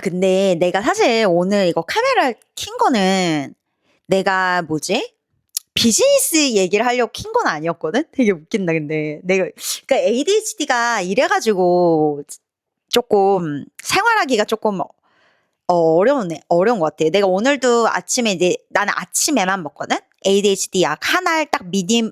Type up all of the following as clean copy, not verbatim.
근데 내가 사실 오늘 이거 카메라 킨 거는 내가 뭐지? 비즈니스 얘기를 하려고 킨 건 아니었거든? 되게 웃긴다, 근데. 그러니까 ADHD가 이래가지고 조금 생활하기가 조금 어려운 것 같아. 내가 오늘도 아침에 이제 나는 아침에만 먹거든? ADHD 약 하나를 딱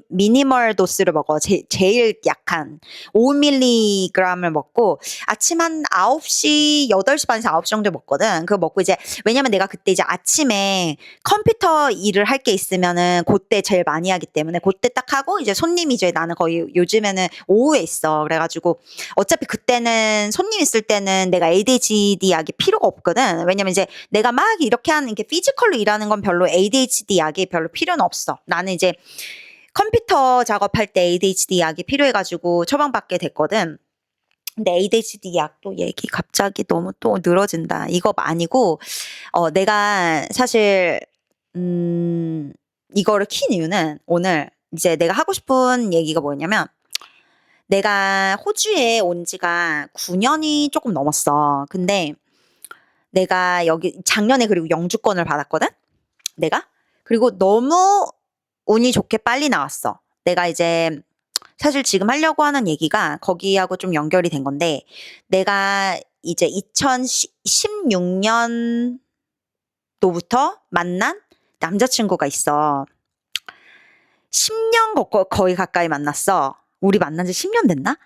미니멀 도스를 먹어. 제일 약한 5mg을 먹고 아침 한 9시, 8시 반에서 9시 정도 먹거든. 그거 먹고 이제 왜냐면 내가 그때 이제 아침에 컴퓨터 일을 할 게 있으면은 그때 제일 많이 하기 때문에 그때 딱 하고 이제 손님이 이제 나는 거의 요즘에는 오후에 있어. 그래가지고 어차피 그때는 손님 있을 때는 내가 ADHD 약이 필요가 없거든. 왜냐면 이제 내가 막 이렇게 하는 게 피지컬로 일하는 건 별로 ADHD 약이 별로 필요는 없어. 나는 이제 컴퓨터 작업할 때 ADHD 약이 필요해가지고 처방받게 됐거든. 근데 ADHD 약도 얘기 갑자기 너무 또 늘어진다. 이거 아니고, 내가 사실, 이거를 킨 이유는 오늘 이제 내가 하고 싶은 얘기가 뭐냐면, 내가 호주에 온 지가 9년이 조금 넘었어. 근데 내가 여기 작년에 그리고 영주권을 받았거든? 내가? 그리고 너무 운이 좋게 빨리 나왔어. 내가 이제 사실 지금 하려고 하는 얘기가 거기하고 좀 연결이 된 건데 내가 이제 2016년도부터 만난 남자친구가 있어. 10년 거의 가까이 만났어. 우리 만난 지 10년 됐나?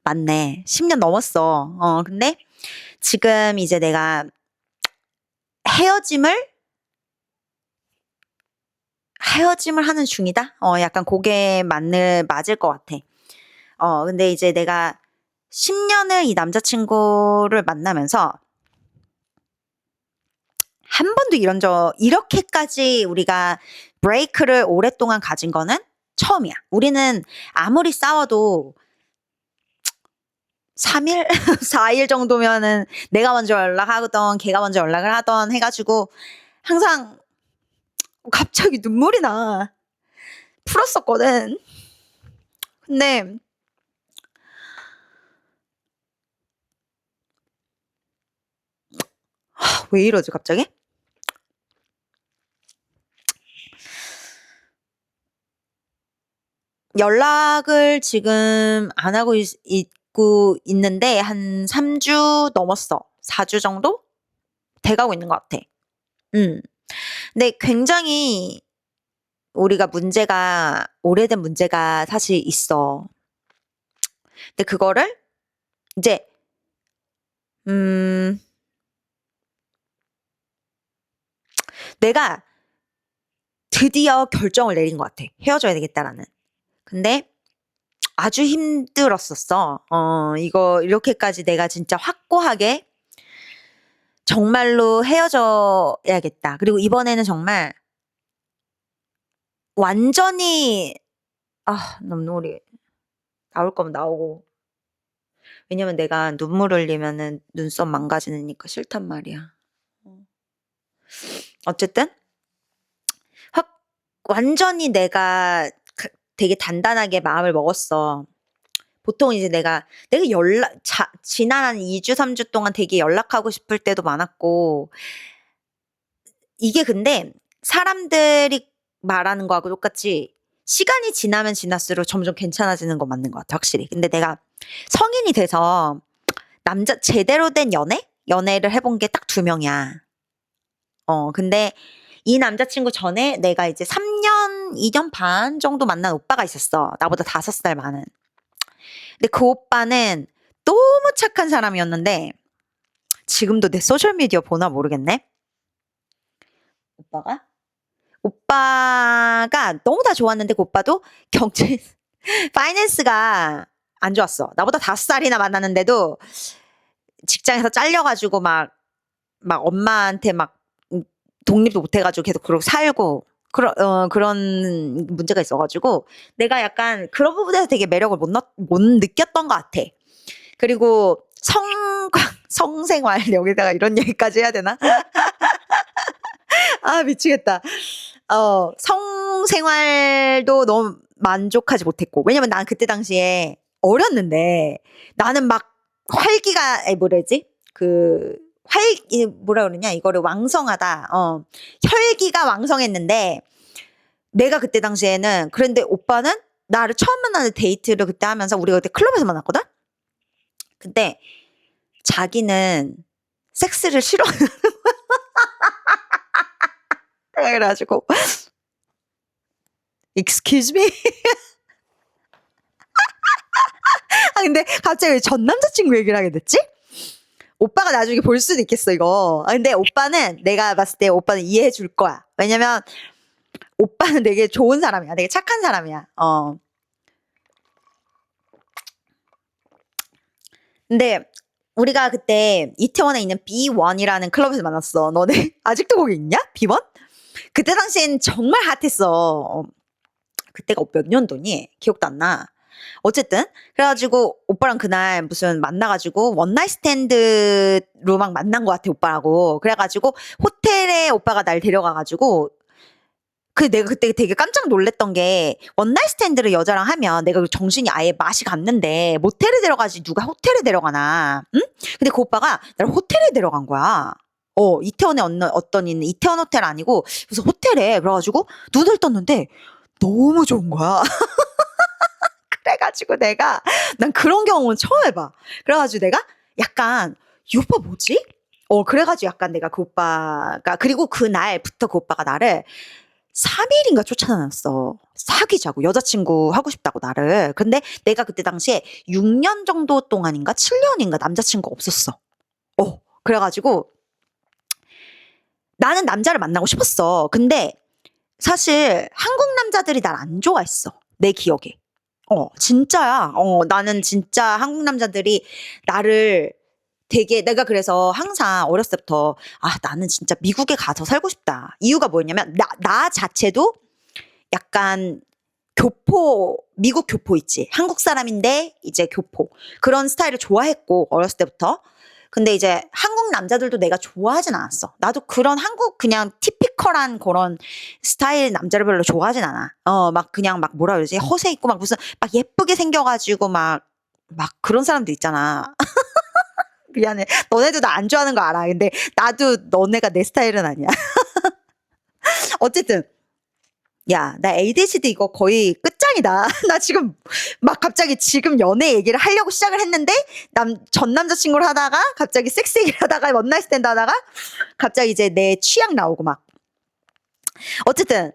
맞네. 10년 넘었어. 근데 지금 이제 내가 헤어짐을 하는 중이다? 약간 그게 맞을 것 같아. 근데 이제 내가 10년을 이 남자친구를 만나면서 한 번도 이렇게까지 우리가 브레이크를 오랫동안 가진 거는 처음이야. 우리는 아무리 싸워도 3일? 4일 정도면은 내가 먼저 연락하던 걔가 먼저 연락을 하던 해가지고 항상 갑자기 눈물이 나. 풀었었거든. 근데 왜 이러지 갑자기? 연락을 지금 안 하고 있고 있는데 한 3주 넘었어. 4주 정도? 돼가고 있는 것 같아. 음. 근데 굉장히 우리가 오래된 문제가 사실 있어. 근데 그거를 이제, 음, 내가 드디어 결정을 내린 것 같아. 헤어져야 되겠다라는. 근데 아주 힘들었었어. 이거 이렇게까지 내가 진짜 확고하게 정말로 헤어져야겠다. 그리고 이번에는 정말 완전히 눈물이 나올 거면 나오고. 왜냐면 내가 눈물 흘리면은 눈썹 망가지니까 싫단 말이야. 어쨌든 확 완전히 내가 되게 단단하게 마음을 먹었어. 보통 이제 내가 지난 한 2주, 3주 동안 되게 연락하고 싶을 때도 많았고, 이게 근데 사람들이 말하는 거하고 똑같이 시간이 지나면 지날수록 점점 괜찮아지는 거 맞는 것 같아, 확실히. 근데 내가 성인이 돼서 제대로 된 연애를 해본 게 딱 2명이야. 근데 이 남자친구 전에 내가 이제 3년, 2년 반 정도 만난 오빠가 있었어. 나보다 5살 많은. 근데 그 오빠는 너무 착한 사람이었는데, 지금도 내 소셜미디어 보나 모르겠네? 오빠가? 오빠가 너무 다 좋았는데 그 오빠도 경제, 파이낸스가 안 좋았어. 나보다 5살이나 만났는데도 직장에서 잘려가지고 막 엄마한테 막 독립도 못해가지고 계속 그러고 살고 그런 문제가 있어가지고 내가 약간 그런 부분에서 되게 매력을 못 느꼈던 것 같아. 그리고 성생활 여기다가 이런 얘기까지 해야 되나? 미치겠다. 성생활도 너무 만족하지 못했고 왜냐면 난 그때 당시에 어렸는데 나는 막 뭐래지? 뭐라 그러냐, 이거를 왕성하다. 혈기가 왕성했는데, 내가 그때 당시에는, 그런데 오빠는 나를 처음 만나는 데이트를 그때 하면서, 우리가 그때 클럽에서 만났거든? 근데 자기는 섹스를 싫어하는 거야. 그래가지고, excuse me? 아, 근데 갑자기 왜 전 남자친구 얘기를 하게 됐지? 오빠가 나중에 볼 수도 있겠어, 이거. 아, 근데 오빠는, 내가 봤을 때 오빠는 이해해 줄 거야. 왜냐면, 오빠는 되게 좋은 사람이야. 되게 착한 사람이야. 근데, 우리가 그때 이태원에 있는 B1이라는 클럽에서 만났어. 너네 아직도 거기 있냐? B1? 그때 당시엔 정말 핫했어. 그때가 몇 년도니? 기억도 안 나. 어쨌든 그래가지고 오빠랑 그날 무슨 만나가지고 원나잇 스탠드로 막 만난 것 같아, 오빠라고. 그래가지고 호텔에 오빠가 날 데려가가지고, 내가 그때 되게 깜짝 놀랬던 게, 원나잇 스탠드를 여자랑 하면 내가 정신이 아예 맛이 갔는데 모텔에 데려가지 누가 호텔에 데려가나. 응? 근데 그 오빠가 나를 호텔에 데려간 거야. 이태원에 어떤 있는 이태원 호텔 아니고 무슨 호텔에. 그래가지고 눈을 떴는데 너무 좋은 거야. 그래가지고 난 그런 경험은 처음 해봐. 그래가지고 내가 약간, 이 오빠 뭐지? 그래가지고 약간 내가 그 오빠가, 그리고 그날부터 그 오빠가 나를 3일인가 쫓아다녔어. 사귀자고. 여자친구 하고 싶다고, 나를. 근데 내가 그때 당시에 6년 정도 동안인가 7년인가 남자친구가 없었어. 그래가지고 나는 남자를 만나고 싶었어. 근데 사실 한국 남자들이 날 안 좋아했어, 내 기억에. 진짜야. 나는 진짜 한국 남자들이 나를 되게, 내가 그래서 항상 어렸을 때부터, 나는 진짜 미국에 가서 살고 싶다. 이유가 뭐였냐면, 나 자체도 약간 미국 교포 있지. 한국 사람인데 이제 교포. 그런 스타일을 좋아했고, 어렸을 때부터. 근데 이제 한국 남자들도 내가 좋아하진 않았어. 나도 그런 한국 그냥 티피컬한 그런 스타일 남자를 별로 좋아하진 않아. 막 그냥 막 뭐라 그러지? 허세 있고 막 무슨 막 예쁘게 생겨가지고 막 그런 사람들 있잖아. 미안해. 너네도 나 안 좋아하는 거 알아. 근데 나도 너네가 내 스타일은 아니야. 어쨌든. 야, 나 ADHD 이거 거의 끝장이다. 나 지금 막 갑자기 지금 연애 얘기를 하려고 시작을 했는데, 전 남자친구를 하다가 갑자기 섹스 얘기를 하다가 원나잇 스탠드 하다가 갑자기 이제 내 취향 나오고 막. 어쨌든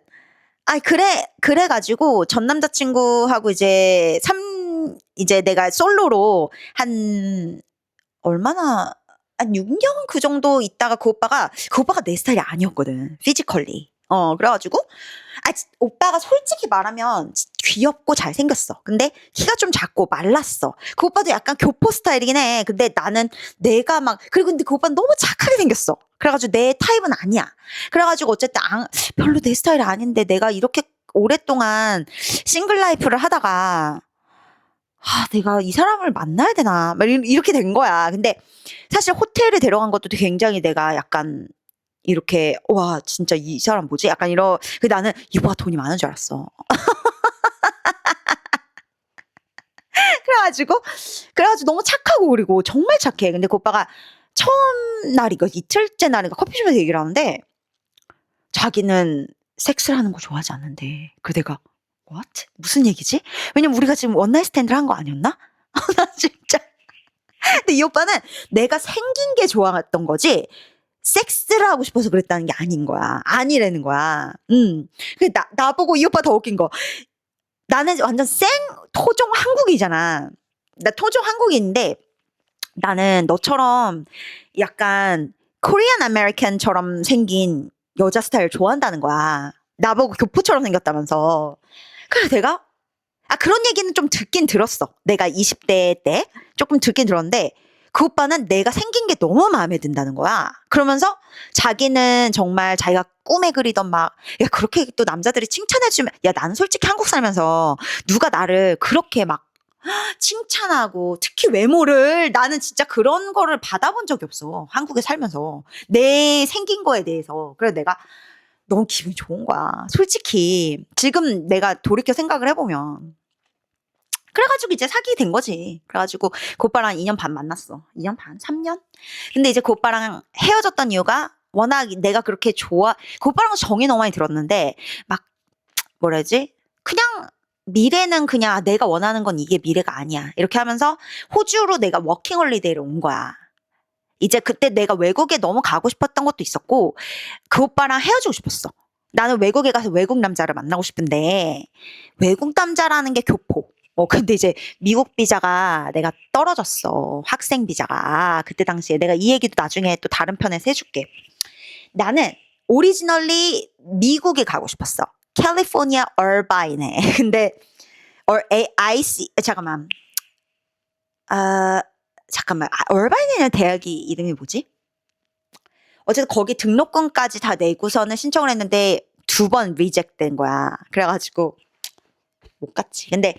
그래가지고 전 남자친구하고 이제 내가 솔로로 얼마나, 한 6년 그 정도 있다가 그 오빠가 내 스타일이 아니었거든, 피지컬리. 그래가지고, 오빠가 솔직히 말하면 귀엽고 잘생겼어. 근데 키가 좀 작고 말랐어. 그 오빠도 약간 교포 스타일이긴 해. 근데 내가 그리고 근데 그 오빠는 너무 착하게 생겼어. 그래가지고 내 타입은 아니야. 그래가지고 어쨌든 별로 내 스타일이 아닌데 내가 이렇게 오랫동안 싱글 라이프를 하다가, 내가 이 사람을 만나야 되나? 막 이렇게 된 거야. 근데 사실 호텔에 데려간 것도 굉장히 내가 약간 이렇게, 와, 진짜 이 사람 뭐지? 약간 나는 이보다 돈이 많은 줄 알았어. 그래가지고 너무 착하고, 그리고 정말 착해. 근데 그 오빠가 처음 날이가 이틀째 날인가 커피숍에서 얘기를 하는데, 자기는 섹스를 하는 거 좋아하지 않는데. 내가, what? 무슨 얘기지? 왜냐면 우리가 지금 원나잇 스탠드를 한 거 아니었나? 나 진짜. 근데 이 오빠는 내가 생긴 게 좋았던 거지, 섹스를 하고 싶어서 그랬다는 게 아닌 거야. 아니라는 거야. 나보고 이 오빠 더 웃긴 거. 나는 완전 토종 한국이잖아. 나 토종 한국인인데, 나는 너처럼 약간 코리안 아메리칸처럼 생긴 여자 스타일 좋아한다는 거야. 나보고 교포처럼 생겼다면서. 그래서 내가, 그런 얘기는 좀 듣긴 들었어. 내가 20대 때 조금 듣긴 들었는데, 그 오빠는 내가 생긴 게 너무 마음에 든다는 거야. 그러면서 자기는 정말 자기가 꿈에 그리던 야, 그렇게 또 남자들이 칭찬해주면, 야, 나는 솔직히 한국 살면서 누가 나를 그렇게 칭찬하고, 특히 외모를, 나는 진짜 그런 거를 받아본 적이 없어, 한국에 살면서. 내 생긴 거에 대해서. 그래서 내가 너무 기분이 좋은 거야, 솔직히. 지금 내가 돌이켜 생각을 해보면. 그래가지고 이제 사귀게 된 거지. 그래가지고 그 오빠랑 2년 반 만났어. 2년 반? 3년? 근데 이제 그 오빠랑 헤어졌던 이유가 워낙 내가 그렇게 그 오빠랑 정이 너무 많이 들었는데 막 뭐라 해야지? 그냥 미래는 그냥 내가 원하는 건 이게 미래가 아니야. 이렇게 하면서 호주로 내가 워킹홀리데이를 온 거야. 이제 그때 내가 외국에 너무 가고 싶었던 것도 있었고 그 오빠랑 헤어지고 싶었어. 나는 외국에 가서 외국 남자를 만나고 싶은데 외국 남자라는 게 교포. 근데 이제 미국 비자가 내가 떨어졌어. 학생 비자가. 그때 당시에 내가 이 얘기도 나중에 또 다른 편에서 해줄게. 나는 오리지널리 미국에 가고 싶었어. 캘리포니아 얼바인에. 근데 잠깐만. 얼바인에는 대학이 이름이 뭐지? 어쨌든 거기 등록금까지 다 내고서는 신청을 했는데 2번 리젝트 된 거야. 그래가지고 못 갔지. 근데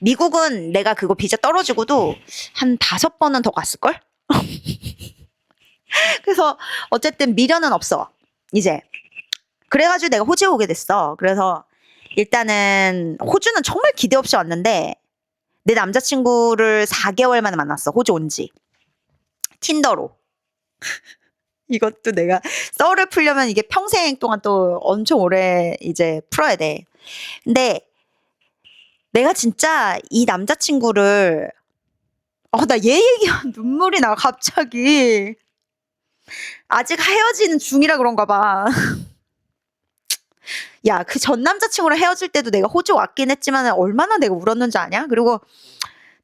미국은 내가 그거 비자 떨어지고도 한 5번은 더 갔을걸? 그래서 어쨌든 미련은 없어. 이제. 그래가지고 내가 호주에 오게 됐어. 그래서 일단은 호주는 정말 기대 없이 왔는데 내 남자친구를 4개월 만에 만났어. 호주 온 지. 틴더로. 이것도 내가 썰을 풀려면 이게 평생 동안 또 엄청 오래 이제 풀어야 돼. 근데 내가 진짜 이 남자친구를 나 얘 얘기하면 눈물이 나 갑자기. 아직 헤어지는 중이라 그런가 봐. 야, 그 전 남자친구랑 헤어질 때도 내가 호주 왔긴 했지만 얼마나 내가 울었는지 아냐? 그리고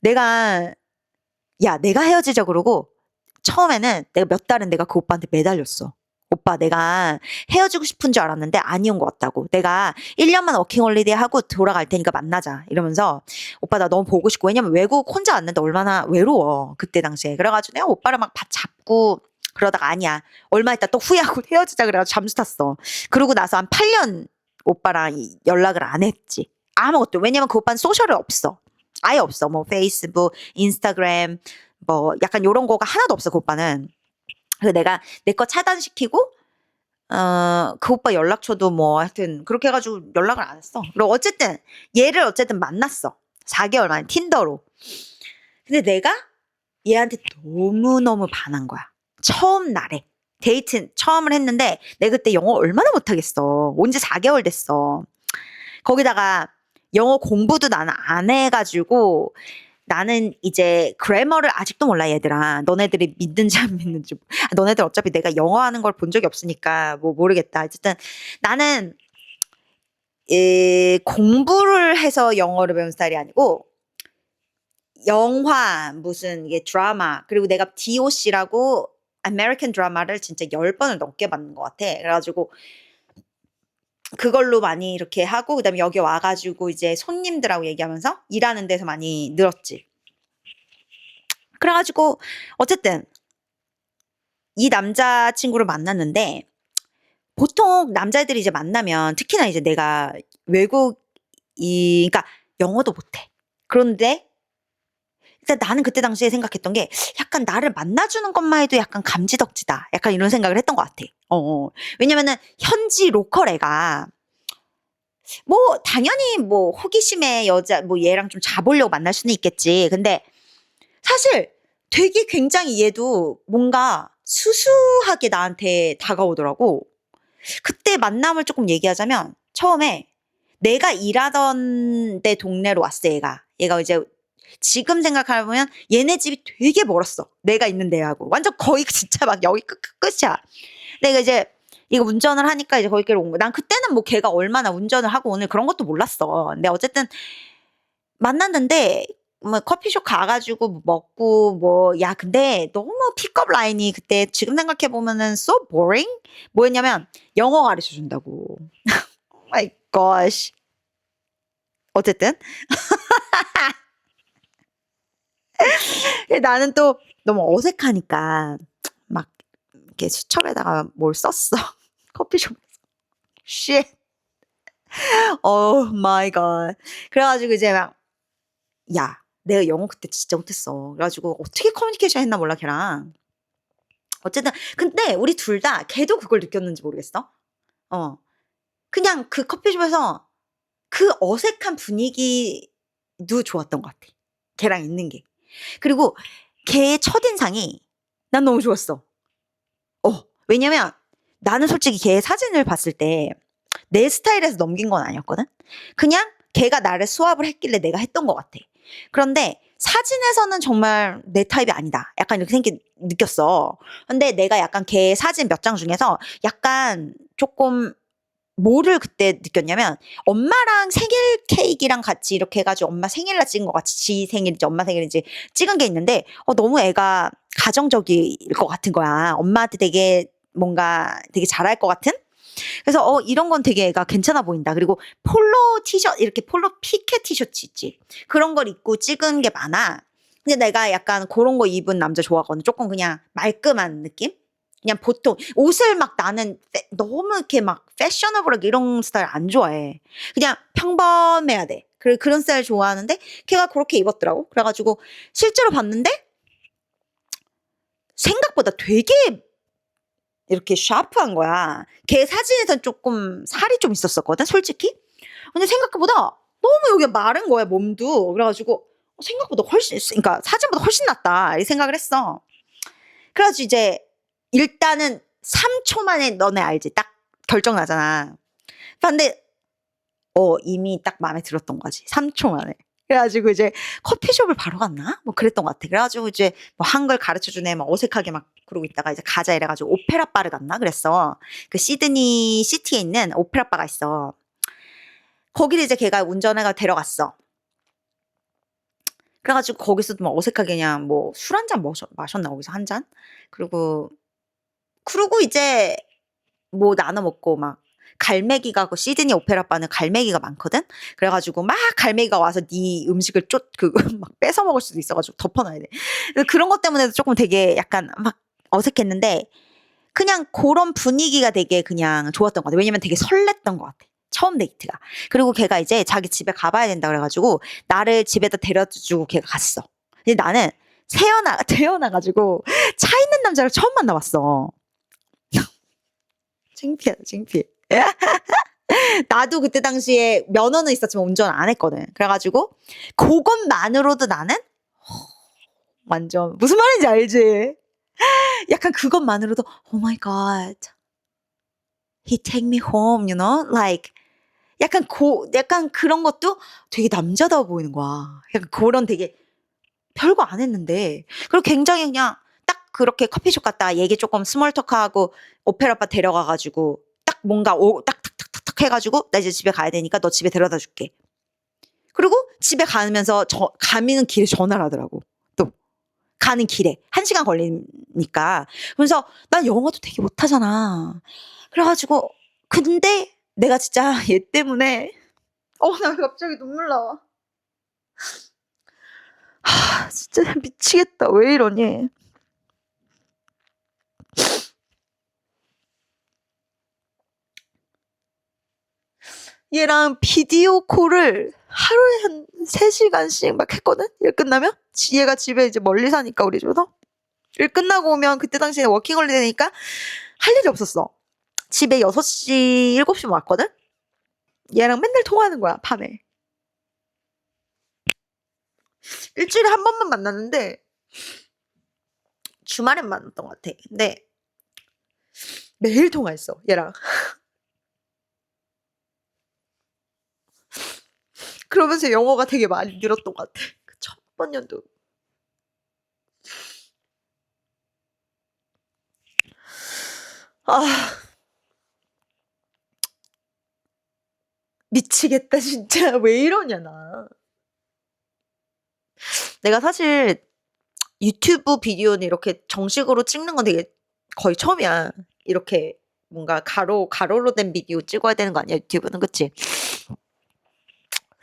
내가 헤어지자 그러고 처음에는 내가 몇 달은 내가 그 오빠한테 매달렸어. 오빠 내가 헤어지고 싶은 줄 알았는데 아니온 것 같다고. 내가 1년만 워킹홀리데이 하고 돌아갈 테니까 만나자. 이러면서 오빠 나 너무 보고 싶고 왜냐면 외국 혼자 왔는데 얼마나 외로워. 그때 당시에. 그래가지고 내가 오빠를 막 잡고 그러다가 아니야. 얼마 있다 또 후회하고 헤어지자 그래가지고 잠수 탔어. 그러고 나서 한 8년 오빠랑 연락을 안 했지. 아무것도. 왜냐면 그 오빠는 소셜이 없어. 아예 없어. 뭐 페이스북, 인스타그램 뭐 약간 요런 거가 하나도 없어 그 오빠는. 그래서 내가 내 거 차단시키고 그 오빠 연락처도 뭐 하여튼 그렇게 해가지고 연락을 안 했어. 그리고 어쨌든 얘를 만났어. 4개월 만에 틴더로. 근데 내가 얘한테 너무너무 반한 거야. 처음 날에. 데이트 처음을 했는데 내가 그때 영어 얼마나 못하겠어. 온 지 4개월 됐어. 거기다가 영어 공부도 나는 안 해가지고 나는 이제 그래머를 아직도 몰라 얘들아. 너네들이 믿는지 안 믿는지. 너네들 어차피 내가 영어 하는 걸 본 적이 없으니까 뭐 모르겠다. 어쨌든 나는 공부를 해서 영어를 배운 스타일이 아니고 영화 무슨 이게 드라마 그리고 내가 DOC라고 아메리칸 드라마를 진짜 10번을 넘게 봤는 것 같아. 그래가지고 그걸로 많이 이렇게 하고 그다음에 여기 와가지고 이제 손님들하고 얘기하면서 일하는 데서 많이 늘었지. 그래가지고 어쨌든 이 남자친구를 만났는데 보통 남자애들이 이제 만나면 특히나 이제 내가 그러니까 영어도 못해. 그런데 일단 나는 그때 당시에 생각했던 게 약간 나를 만나주는 것만 해도 약간 감지덕지다. 약간 이런 생각을 했던 것 같아. 왜냐면은 현지 로컬 애가 뭐 당연히 뭐 호기심에 여자 뭐 얘랑 좀 자보려고 만날 수는 있겠지. 근데 사실 되게 굉장히 얘도 뭔가 수수하게 나한테 다가오더라고. 그때 만남을 조금 얘기하자면 처음에 내가 일하던 데 동네로 왔어 얘가 이제 지금 생각해보면 얘네 집이 되게 멀었어. 내가 있는 데하고 완전 거의 진짜 막 여기 끝이야. 내가 이제 이거 운전을 하니까 이제 거기까지 온 거야. 난 그때는 뭐 걔가 얼마나 운전을 하고 오늘 그런 것도 몰랐어. 근데 어쨌든 만났는데 뭐 커피숍 가가지고 뭐 먹고 뭐 야 근데 너무 픽업 라인이 그때 지금 생각해 보면은 so boring. 뭐였냐면 영어 가르쳐 준다고. Oh my gosh. 어쨌든 나는 또 너무 어색하니까 막 이렇게 수첩에다가 뭘 썼어. 커피숍에서. shit. Oh my god. 그래가지고 이제 막 야, 내가 영어 그때 진짜 못했어. 그래가지고 어떻게 커뮤니케이션 했나 몰라 걔랑. 어쨌든 근데 우리 둘 다 걔도 그걸 느꼈는지 모르겠어. 그냥 그 커피숍에서 그 어색한 분위기 좋았던 것 같아. 걔랑 있는 게. 그리고 걔의 첫인상이 난 너무 좋았어. 왜냐면 나는 솔직히 걔 사진을 봤을 때 내 스타일에서 넘긴 건 아니었거든? 그냥 걔가 나를 수합을 했길래 내가 했던 것 같아. 그런데 사진에서는 정말 내 타입이 아니다. 약간 이렇게 느꼈어. 근데 내가 약간 걔 사진 몇 장 중에서 약간 조금 뭐를 그때 느꼈냐면 엄마랑 생일 케이크랑 같이 이렇게 해가지고 엄마 생일날 찍은 것 같이 지 생일인지 엄마 생일인지 찍은 게 있는데 너무 애가 가정적일 것 같은 거야. 엄마한테 되게 뭔가 되게 잘할 것 같은? 그래서 이런 건 되게 애가 괜찮아 보인다. 그리고 폴로 티셔츠 이렇게 폴로 피켓 티셔츠 있지. 그런 걸 입고 찍은 게 많아. 근데 내가 약간 그런 거 입은 남자 좋아하거든. 조금 그냥 말끔한 느낌? 그냥 보통 옷을 막 나는 너무 이렇게 막 패셔너블하게 이런 스타일 안 좋아해. 그냥 평범해야 돼. 그런 스타일 좋아하는데 걔가 그렇게 입었더라고. 그래가지고 실제로 봤는데 생각보다 되게 이렇게 샤프한 거야. 걔 사진에선 조금 살이 좀 있었거든, 솔직히. 근데 생각보다 너무 여기가 마른 거야, 몸도. 그래가지고 생각보다 훨씬, 그러니까 사진보다 훨씬 낫다 이 생각을 했어. 그래가지고 이제 일단은 3초 만에 너네 알지? 딱 결정 나잖아. 근데 이미 딱 마음에 들었던 거지. 3초 만에. 그래가지고 이제 커피숍을 바로 갔나? 뭐 그랬던 것 같아. 그래가지고 이제 뭐 한글 가르쳐주네. 막 어색하게 막 그러고 있다가 이제 가자 이래가지고 오페라 바를 갔나? 그랬어. 그 시드니 시티에 있는 오페라 바가 있어. 거기를 이제 걔가 운전해가 데려갔어. 그래가지고 거기서도 막 어색하게 그냥 뭐 술 한 잔 마셨나? 거기서 한 잔? 그리고 이제 뭐 나눠 먹고 막 갈매기가 그 시드니 오페라 바는 갈매기가 많거든. 그래가지고 막 갈매기가 와서 네 음식을 막 뺏어 먹을 수도 있어가지고 덮어놔야 돼. 그런 것 때문에도 조금 되게 약간 막 어색했는데 그냥 그런 분위기가 되게 그냥 좋았던 것 같아. 왜냐면 되게 설렜던 것 같아. 처음 데이트가. 그리고 걔가 이제 자기 집에 가봐야 된다 그래가지고 나를 집에다 데려주고 걔가 갔어. 근데 나는 태어나가지고 차 있는 남자를 처음 만나봤어. 창피하다, 창피해. 나도 그때 당시에 면허는 있었지만 운전 안 했거든. 그래가지고 그것만으로도 나는 완전 무슨 말인지 알지? 약간 그것만으로도 Oh my God, he take me home, you know? Like 약간 그런 것도 되게 남자다워 보이는 거야. 약간 그런 되게 별거 안 했는데 그리고 굉장히 그냥 딱 그렇게 커피숍 갔다 얘기 조금 스몰 토크하고 오페라 바 데려가가지고 딱 뭔가 딱탁탁탁탁 해가지고 나 이제 집에 가야 되니까 너 집에 데려다 줄게. 그리고 집에 가면서 가는 길에 전화를 하더라고. 또 가는 길에 1시간 걸리니까. 그래서 난 영어도 되게 못하잖아. 그래가지고 근데 내가 진짜 얘 때문에 나 갑자기 눈물 나와. 진짜 미치겠다. 왜 이러니? 얘랑 비디오 콜을 하루에 한 3시간씩 막 했거든? 일 끝나면? 얘가 집에 이제 멀리 사니까 우리 집에서. 일 끝나고 오면 그때 당시에 워킹홀리데이니까 할 일이 없었어. 집에 6시, 7시면 왔거든? 얘랑 맨날 통화하는 거야, 밤에. 일주일에 한 번만 만났는데 주말엔 만났던 것 같아. 근데 매일 통화했어, 얘랑. 그러면서 영어가 되게 많이 늘었던 것 같아. 그 첫 번년도. 미치겠다 진짜. 왜 이러냐 나. 내가 사실 유튜브 비디오는 이렇게 정식으로 찍는 건 되게 거의 처음이야. 이렇게 뭔가 가로로 된 비디오 찍어야 되는 거 아니야, 유튜브는. 그치?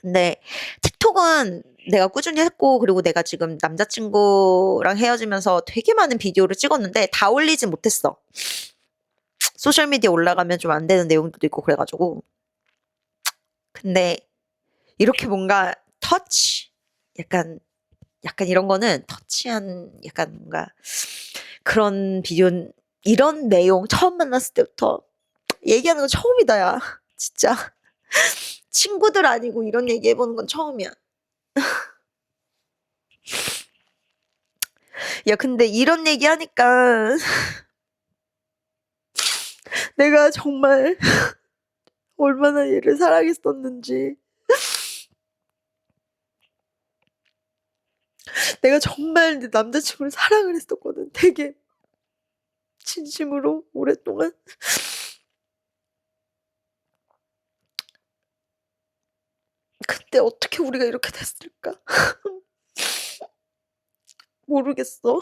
근데 틱톡은 내가 꾸준히 했고 그리고 내가 지금 남자친구랑 헤어지면서 되게 많은 비디오를 찍었는데 다 올리진 못했어. 소셜미디어 올라가면 좀 안 되는 내용들도 있고 그래가지고. 근데 이렇게 뭔가 터치 약간 이런 거는 터치한 약간 뭔가 그런 비디오 이런 내용 처음 만났을 때부터 얘기하는 건 처음이다 야. 진짜 친구들 아니고 이런 얘기해보는 건 처음이야. 야, 근데 이런 얘기 하니까 내가 정말 얼마나 얘를 사랑했었는지. 내가 정말 내 남자친구를 사랑을 했었거든. 되게 진심으로 오랫동안. 근데 어떻게 우리가 이렇게 됐을까? 모르겠어.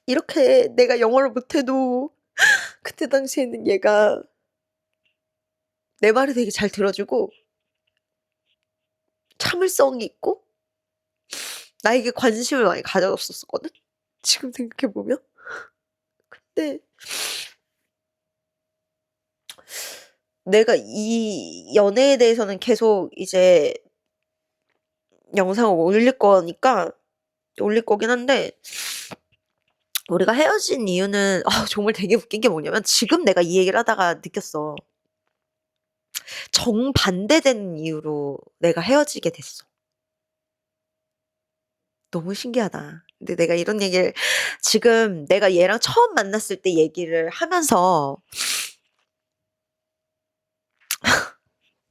이렇게 내가 영어를 못해도 그때 당시에는 얘가 내 말을 되게 잘 들어주고 참을성이 있고 나에게 관심을 많이 가져줬었거든. 지금 생각해 보면. 근데 내가 이 연애에 대해서는 계속 이제 영상을 올릴 거니까 올릴 거긴 한데 우리가 헤어진 이유는 정말 되게 웃긴 게 뭐냐면 지금 내가 이 얘기를 하다가 느꼈어. 정반대된 이유로 내가 헤어지게 됐어. 너무 신기하다. 근데 내가 이런 얘기를 지금 내가 얘랑 처음 만났을 때 얘기를 하면서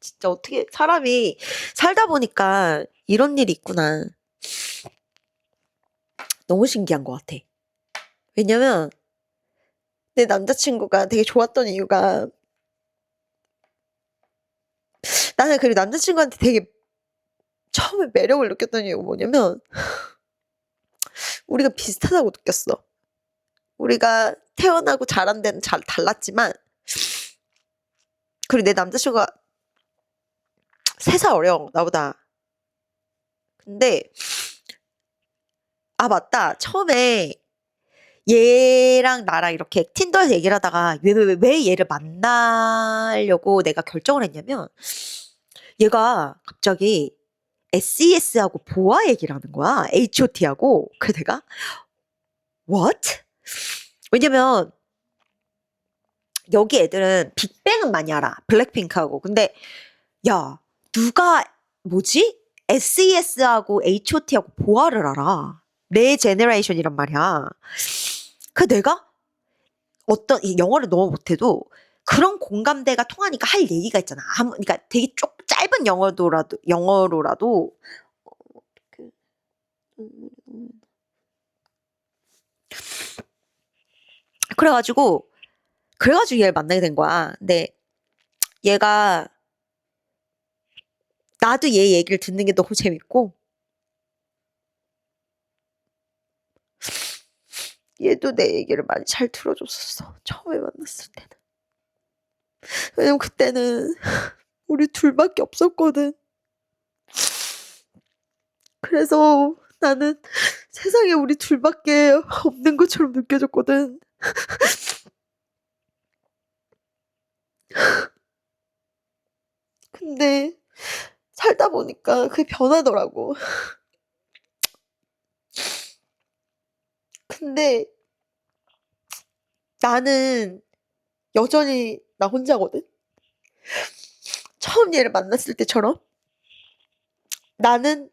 진짜 어떻게 사람이 살다 보니까 이런 일이 있구나. 너무 신기한 것 같아. 왜냐면 내 남자친구가 되게 좋았던 이유가 나는 그리고 남자친구한테 되게 처음에 매력을 느꼈던 이유가 뭐냐면 우리가 비슷하다고 느꼈어. 우리가 태어나고 자란 데는 잘 달랐지만 그리고 내 남자친구가 3살 어려 나보다. 근데 맞다. 처음에 얘랑 나랑 이렇게 틴더에서 얘기를 하다가 왜 얘를 만나려고 내가 결정을 했냐면 얘가 갑자기 SES하고 보아 얘기를 하는 거야. H.O.T하고. 그래서 내가 What? 왜냐면 여기 애들은 빅뱅은 많이 알아. 블랙핑크하고. 근데 야 누가 뭐지? SES하고 H.O.T하고 보아를 알아. 내 제너레이션이란 말이야. 그 내가 어떤 이 영어를 너무 못해도 그런 공감대가 통하니까 할 얘기가 있잖아. 그러니까 되게 짧은 영어로라도 그, 그래가지고 얘를 만나게 된 거야. 근데 얘가 나도 얘 얘기를 듣는 게 너무 재밌고 얘도 내 얘기를 많이 잘 들어줬었어. 처음에 만났을 때는. 왜냐면 그때는 우리 둘밖에 없었거든. 그래서 나는 세상에 우리 둘밖에 없는 것처럼 느껴졌거든. 근데 살다 보니까 그게 변하더라고. 근데 나는 여전히 나 혼자거든. 처음 얘를 만났을 때처럼 나는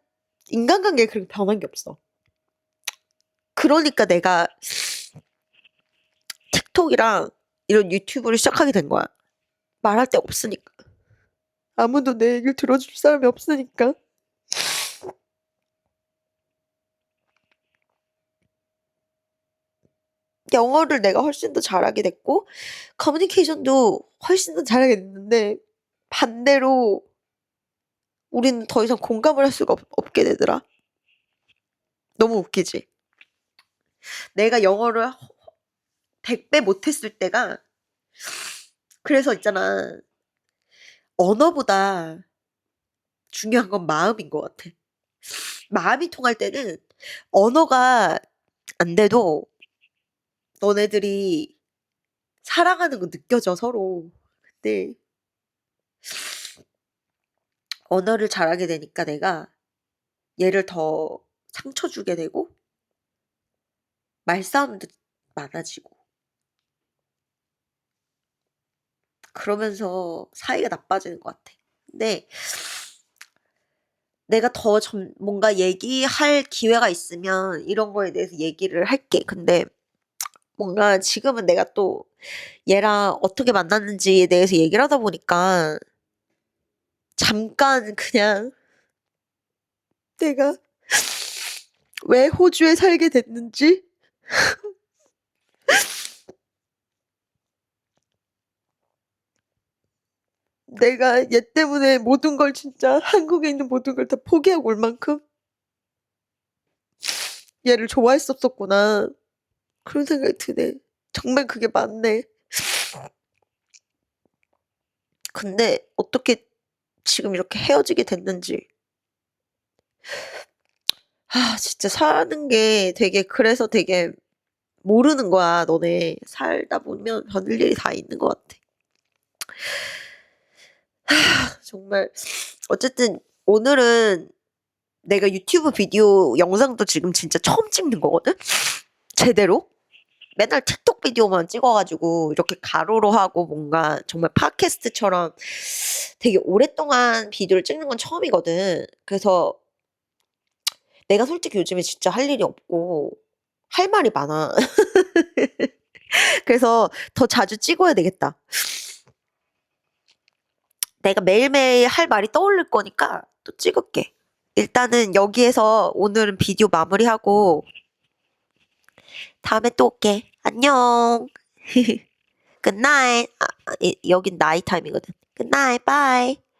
인간관계에 그렇게 변한 게 없어. 그러니까 내가 틱톡이랑 이런 유튜브를 시작하게 된 거야. 말할 데 없으니까. 아무도 내 얘기를 들어줄 사람이 없으니까. 영어를 내가 훨씬 더 잘하게 됐고 커뮤니케이션도 훨씬 더 잘하게 됐는데 반대로 우리는 더 이상 공감을 할 수가 없게 되더라. 너무 웃기지? 내가 영어를 100배 못했을 때가 그래서 있잖아. 언어보다 중요한 건 마음인 것 같아. 마음이 통할 때는 언어가 안 돼도 너네들이 사랑하는 거 느껴져 서로. 근데 언어를 잘하게 되니까 내가 얘를 더 상처 주게 되고 말싸움도 많아지고 그러면서 사이가 나빠지는 것 같아. 근데 내가 더 뭔가 얘기할 기회가 있으면 이런 거에 대해서 얘기를 할게. 근데 뭔가 지금은 내가 또 얘랑 어떻게 만났는지에 대해서 얘기를 하다 보니까 잠깐 그냥 내가 왜 호주에 살게 됐는지 내가 얘 때문에 모든 걸 진짜 한국에 있는 모든 걸 다 포기하고 올 만큼 얘를 좋아했었었구나. 그런 생각이 드네. 정말 그게 맞네. 근데 어떻게 지금 이렇게 헤어지게 됐는지. 진짜 사는 게 되게 그래서 되게 모르는 거야, 너네. 살다 보면 별일 일이 다 있는 것 같아. 정말 어쨌든 오늘은 내가 유튜브 비디오 영상도 지금 진짜 처음 찍는 거거든? 제대로? 맨날 틱톡 비디오만 찍어가지고 이렇게 가로로 하고 뭔가 정말 팟캐스트처럼 되게 오랫동안 비디오를 찍는 건 처음이거든. 그래서 내가 솔직히 요즘에 진짜 할 일이 없고 할 말이 많아. 그래서 더 자주 찍어야 되겠다. 내가 매일매일 할 말이 떠오를 거니까 또 찍을게. 일단은 여기에서 오늘은 비디오 마무리하고 다음에 또 올게. 안녕. 굿나잇. 여긴 나이 타임이거든. 굿나잇. 바이.